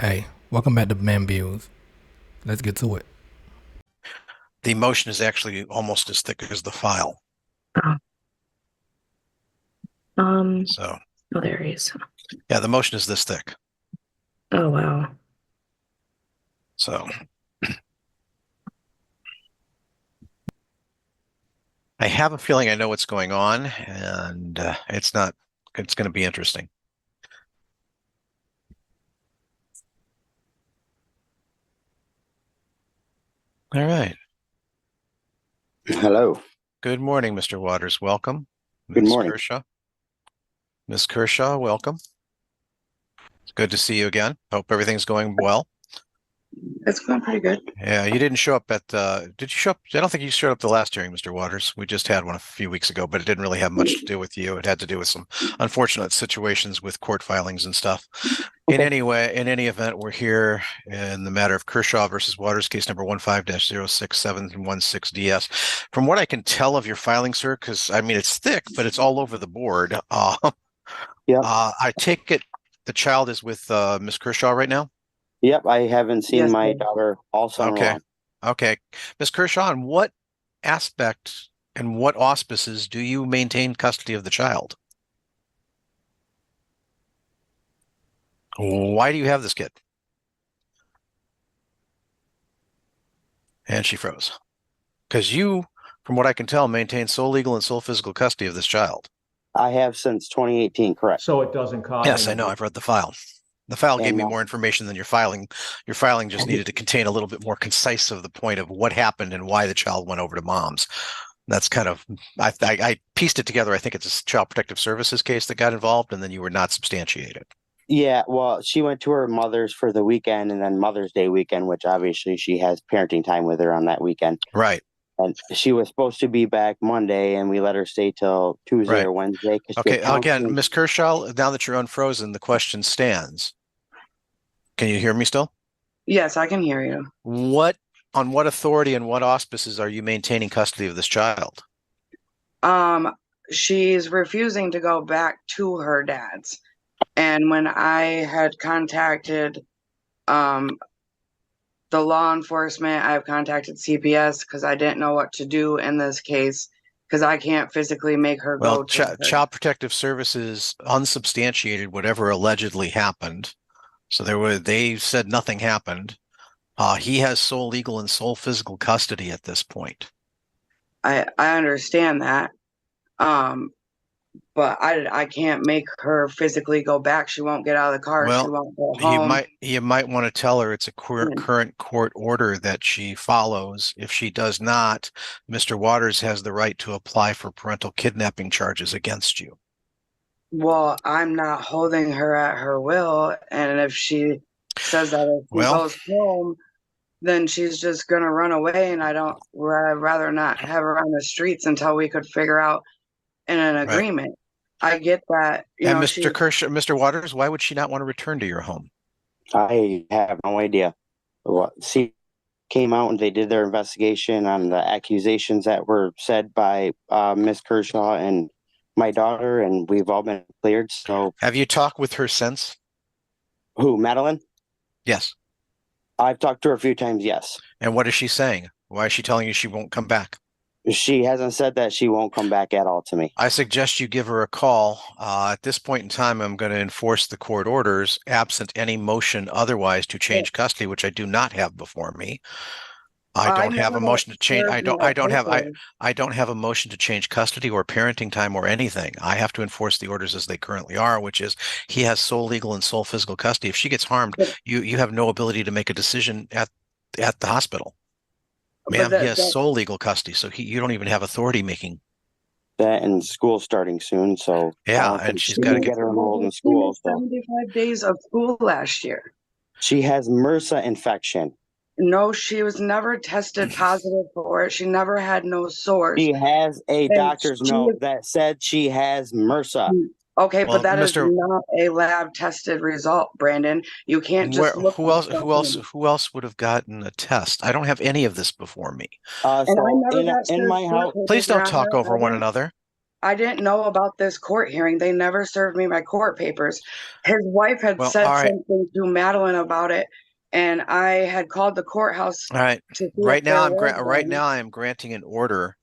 Hey, welcome back to Man Views. Let's get to it. The motion is actually almost as thick as the file. Oh, um, So, oh, there he is. yeah, the motion is this thick. Oh, wow. So, I have a feeling I know what's going on, and it's going to be interesting. All right. Hello. Good morning, Mr. Waters. Welcome. Good Ms. morning. Kershaw. Ms. Kershaw, welcome. It's good to see you again. Hope everything's going well. It's going pretty good. Yeah, you didn't show up did you show up? I don't think you showed up the last hearing, Mr. Waters. We just had one a few weeks ago, but it didn't really have much to do with you. It had to do with some unfortunate situations with court filings and stuff. In any event, we're here in the matter of Kershaw versus Waters, case number 15-06716DS. From what I can tell of your filing, sir, because I mean, it's thick, but it's all over the board. Yep. I take it the child is with Miss Kershaw right now? Yep. I haven't seen Yes, my sir. daughter all summer Okay. long. Okay. Ms. Kershaw, in what aspect and what auspices do you maintain custody of the child? Why do you have this kid? And she froze. Because you, from what I can tell, maintain sole legal and sole physical custody of this child. I have since 2018, correct. So it doesn't cause Yes, I any. know. I've read the file. The file gave And me more information than your filing. Your filing just needed to contain a little bit more concise of the point of what happened and why the child went over to mom's. That's kind of, I pieced it together. I think it's a Child Protective Services case that got involved, and then you were not substantiated. yeah, well, she went to her mother's for the weekend and then Mother's Day weekend, which obviously she has parenting time with her on that weekend. Right. And she was supposed to be back Monday, and we let her stay till Tuesday Right. or Wednesday. Okay. Again, Ms. Kershaw, now that you're unfrozen, the question stands. Can you hear me still? Yes, I can hear you. On what authority and what auspices are you maintaining custody of this child? She's refusing to go back to her dad's. And when I had contacted um the law enforcement, I've contacted CPS because I didn't know what to do in this case because I can't physically make her Well, go to her. Child Protective Services unsubstantiated whatever allegedly happened. So they said nothing happened. He has sole legal and sole physical custody at this point. I understand that. But I can't make her physically go back. She won't get out of the car. She Well, won't go home. you might want to tell her it's a current court order that she follows. If she does not, Mr. Waters has the right to apply for parental kidnapping charges against you. Well, I'm not holding her at her will, and if she says that if she Well, goes home, then she's just gonna run away, and I'd rather not have her on the streets until we could figure out an right. agreement. I get that, And Mr. Kershaw, Mr. Waters, why would she not want to return to your home? I have no idea. She came out and they did their investigation on the accusations that were said by Miss Kershaw and my daughter, and we've all been cleared. So, Have you talked with her since? who, Madeline? Yes. I've talked to her a few times, yes. And what is she saying? Why is she telling you she won't come back? She hasn't said that she won't come back at all to me. I suggest you give her a call. At this point in time, I'm going to enforce the court orders, absent any motion otherwise to change custody, which I do not have before me. I don't have a motion to change. I don't have a motion to change custody or parenting time or anything. I have to enforce the orders as they currently are, which is he has sole legal and sole physical custody. If she gets harmed, you have no ability to make a decision at the hospital. Ma'am, he has sole legal custody, so you don't even have authority making. That and school starting soon, so yeah, and she's got to get her enrolled in school. So 75 days of school last year. She has MRSA infection. No, she was never tested positive for it. She never had no source. She has a doctor's note that said she has MRSA. Okay, well, but that is not a lab tested result, Brandon. You can't just look. Who else would have gotten a test? I don't have any of this before me. So in my house, please don't talk over one another. I didn't know about this court hearing. They never served me my court papers. His wife had Well, said all right. something to Madeline about it, and I had called the courthouse All right. to see Right if there now, was right one. now I am granting an order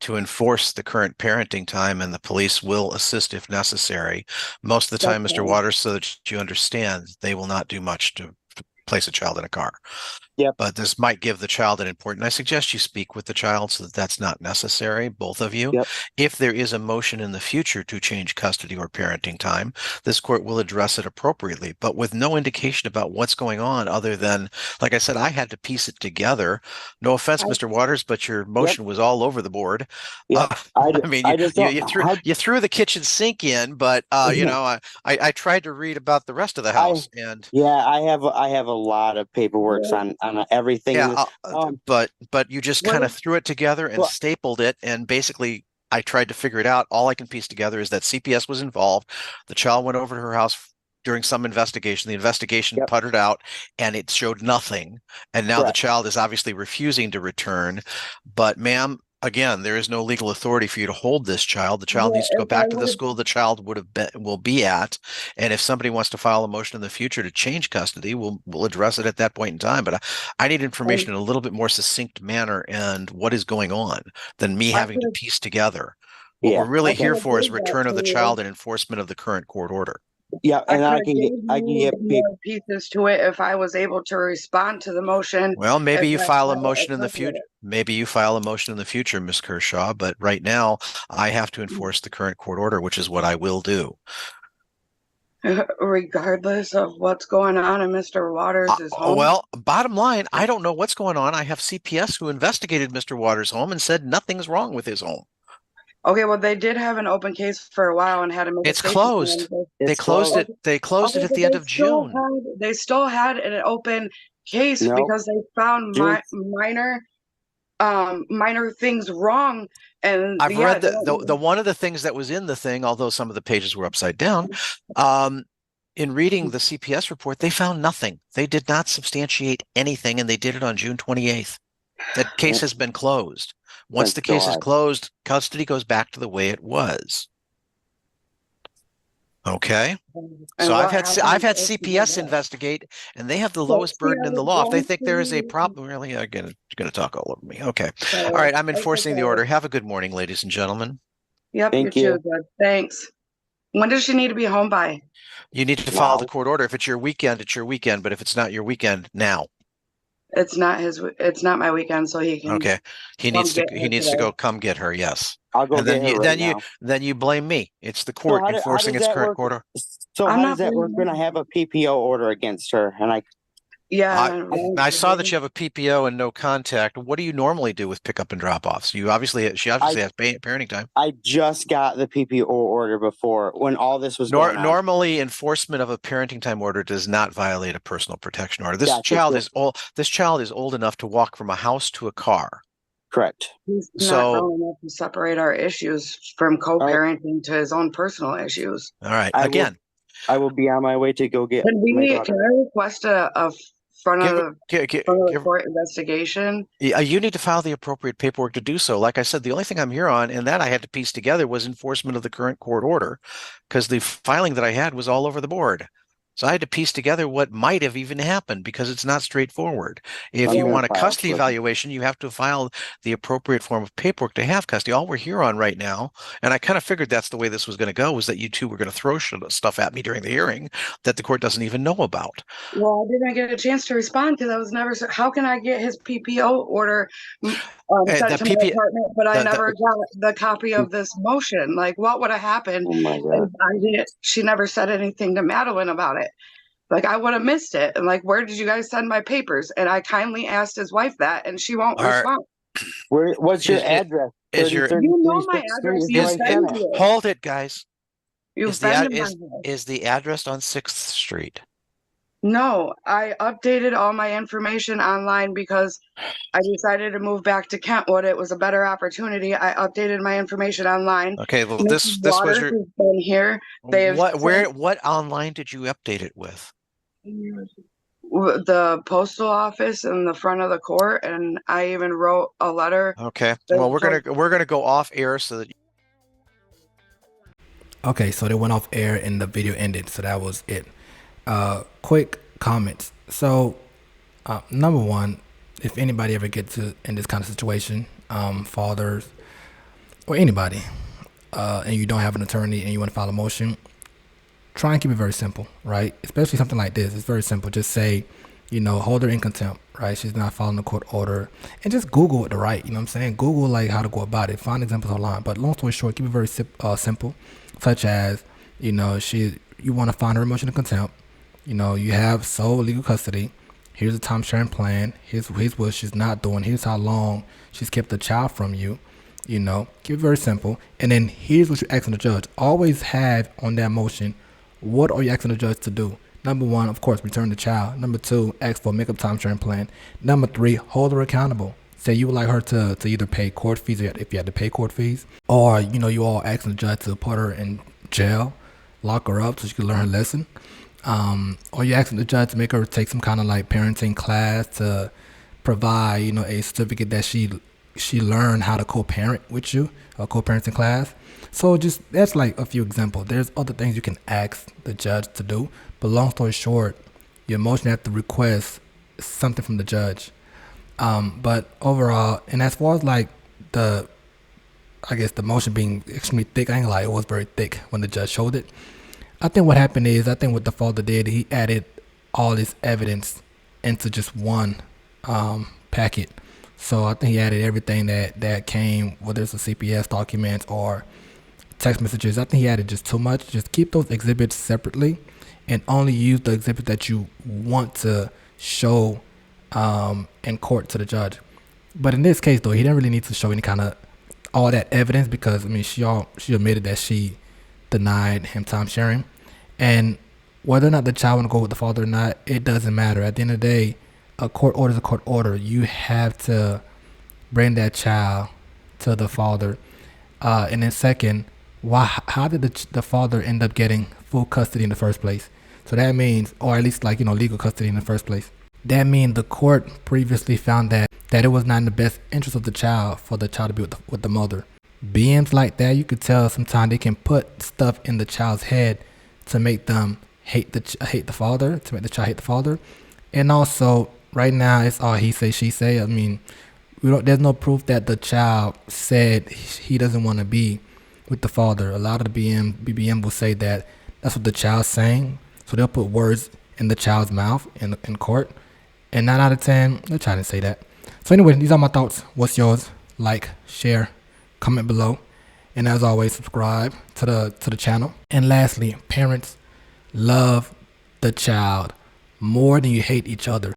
to enforce the current parenting time, and the police will assist if necessary. Most of the time, That's Mr. fine. Waters, so that you understand, they will not do much to place a child in a car. Yep. But this might give the child an important. I suggest you speak with the child so that that's not necessary, both of you. Yep. If there is a motion in the future to change custody or parenting time, this court will address it appropriately, but with no indication about what's going on other than, like I said, I had to piece it together. No offense, Mr. Waters, but your motion was all over the board. Yep. I mean, I just don't. you threw the kitchen sink in, but you know, I tried to read about the rest of the house, and Yeah, I have a lot of paperwork on everything. yeah, but you just What kind is- of threw it together and Well- stapled it, and basically I tried to figure it out. All I can piece together is that CPS was involved. The child went over to her house during some investigation. The investigation Yep. puttered out, and it showed nothing. And now Correct. the child is obviously refusing to return. But, ma'am, again, there is no legal authority for you to hold this child. The child Yeah, needs to go if I back to the would- school the child will be at. And if somebody wants to file a motion in the future to change custody, we'll address it at that point in time. But I need information in a little bit more succinct manner and what is going on than me having to could've- piece together. What Yeah. we're really Okay. here for is I could've return of the gave that to child you. and enforcement of the current court order. Yeah, and I can get gave you more pieces to it if I was able to respond to the motion. Well, maybe if you I file a had motion in the accepted future. Maybe you file a motion in the future, Ms. Kershaw, but right now I have to enforce the current court order, which is what I will do. it. Regardless of what's going on in Mr. Waters' home. Well, bottom line, I don't know what's going on. I have CPS who investigated Mr. Waters' home and said nothing's wrong with his home. Okay, well, they did have an open case for a while and had a It's closed. They closed it. They closed it at the end of June. They still had an open case Nope. because they found minor things wrong. And I've read the one of the things that was in the thing, although some of the pages were upside down. In reading the CPS report, they found nothing. They did not substantiate anything, and they did it on June 28th. That case has been closed. Once the case is closed, custody goes back to the way it was. Okay. So I've had CPS investigate, and they have the lowest burden in the law. If they think there is a problem, really, you're going to talk all over me. Okay. All right. I'm enforcing the order. Have a good morning, ladies and gentlemen. Yep. Thank you you. too, Good. Thanks. When does she need to be home by? You need to follow the court order. If it's your weekend, it's your weekend. But if it's not your weekend, now. It's not my weekend, so he can. Okay. He needs to go come get her. Yes. I'll go And then get her now. then you blame me. It's the court how enforcing does its that current work? court order. So I'm how not does that work when I have a PPO order against her? And I saw that you have a PPO and no contact. What do you normally do with pickup and drop offs? She obviously has parenting time. I just got the PPO order before when all this was going on. Normally, enforcement of a parenting time order does not violate a personal protection order. This Gotcha. child is old. This child is old enough to walk from a house to a car. Correct. He's not old enough to separate our issues from co-parenting to his own personal issues. All right. I will be on my way to go get. Can I request a front of the court investigation? You need to file the appropriate paperwork to do so. Like I said, the only thing I'm here on, and that I had to piece together, was enforcement of the current court order, because the filing that I had was all over the board. So I had to piece together what might have even happened, because it's not straightforward. If you want a custody evaluation, you have to file the appropriate form of paperwork to have custody. All we're here on right now, and I kind of figured that's the way this was going to go, was that you two were going to throw stuff at me during the hearing that the court doesn't even know about. Well, I didn't get a chance to respond because I was never. How can I get his PPO order sent to my apartment, but I never got the copy of this motion? Like, what would have happened if she never said anything to Madeline about it? Like, I would have missed it. And like, where did you guys send my papers? And I kindly asked his wife that, and she won't respond. What's your address? You know my address. Hold it, guys. Is the address on 6th Street? No, I updated all my information online because I decided to move back to Kentwood. It was a better opportunity. I updated my information online. Okay, well, this was your. Has been here. What online did you update it with? The postal office in the front of the court, and I even wrote a letter. Okay, well, we're gonna go off air so that Okay, so they went off air and the video ended, so that was it. Quick comments. So, number one, if anybody ever gets in this kind of situation, fathers or anybody, and you don't have an attorney and you want to file a motion, try and keep it very simple, right? Especially something like this. It's very simple. Just say, hold her in contempt, right? She's not following the court order. And just Google it to write, you know what I'm saying? Google like how to go about it. Find examples online. But long story short, keep it very simple. Such as, you want to find her motion of contempt. You have sole legal custody. Here's the time sharing plan. Here's what she's not doing. Here's how long she's kept the child from you. Keep it very simple. And then here's what you're asking the judge. Always have on that motion, what are you asking the judge to do? Number one, of course, return the child. Number two, ask for a make-up time sharing plan. Number three, hold her accountable. Say you would like her to either pay court fees if you had to pay court fees, or you all asking the judge to put her in jail, lock her up so she can learn her lesson, or you asking the judge to make her take some kind of like parenting class to provide a certificate that she learned how to co-parent with you, a co-parenting class. So that's like a few examples. There's other things you can ask the judge to do, but long story short, your motion have to request something from the judge. But overall, and as far as like the motion being extremely thick, I ain't gonna lie, it was very thick when the judge showed it. I think what happened is, what the father did, he added all this evidence into just one packet. So I think he added everything that came, whether it's a CPS documents or text messages. I think he added just too much. Just keep those exhibits separately and only use the exhibit that you want to show in court to the judge. But in this case, though, he didn't really need to show any kind of all that evidence because, she admitted that she denied him time sharing. And whether or not the child want to go with the father or not, it doesn't matter. At the end of the day, a court order is a court order. You have to bring that child to the father. And then second, how did the father end up getting full custody in the first place? So that means, or at least legal custody in the first place. That means the court previously found that it was not in the best interest of the child for the child to be with the mother. BMs like that, you could tell sometimes they can put stuff in the child's head to make them hate the father, to make the child hate the father. And also, right now, it's all he say, she say. There's no proof that the child said he doesn't want to be with the father. A lot of the BBM will say that that's what the child's saying. So they'll put words in the child's mouth in court. And 9 out of 10, the child didn't say that. So anyway, these are my thoughts. What's yours? Like, share, comment below. And as always, subscribe to the channel. And lastly, parents, love the child more than you hate each other.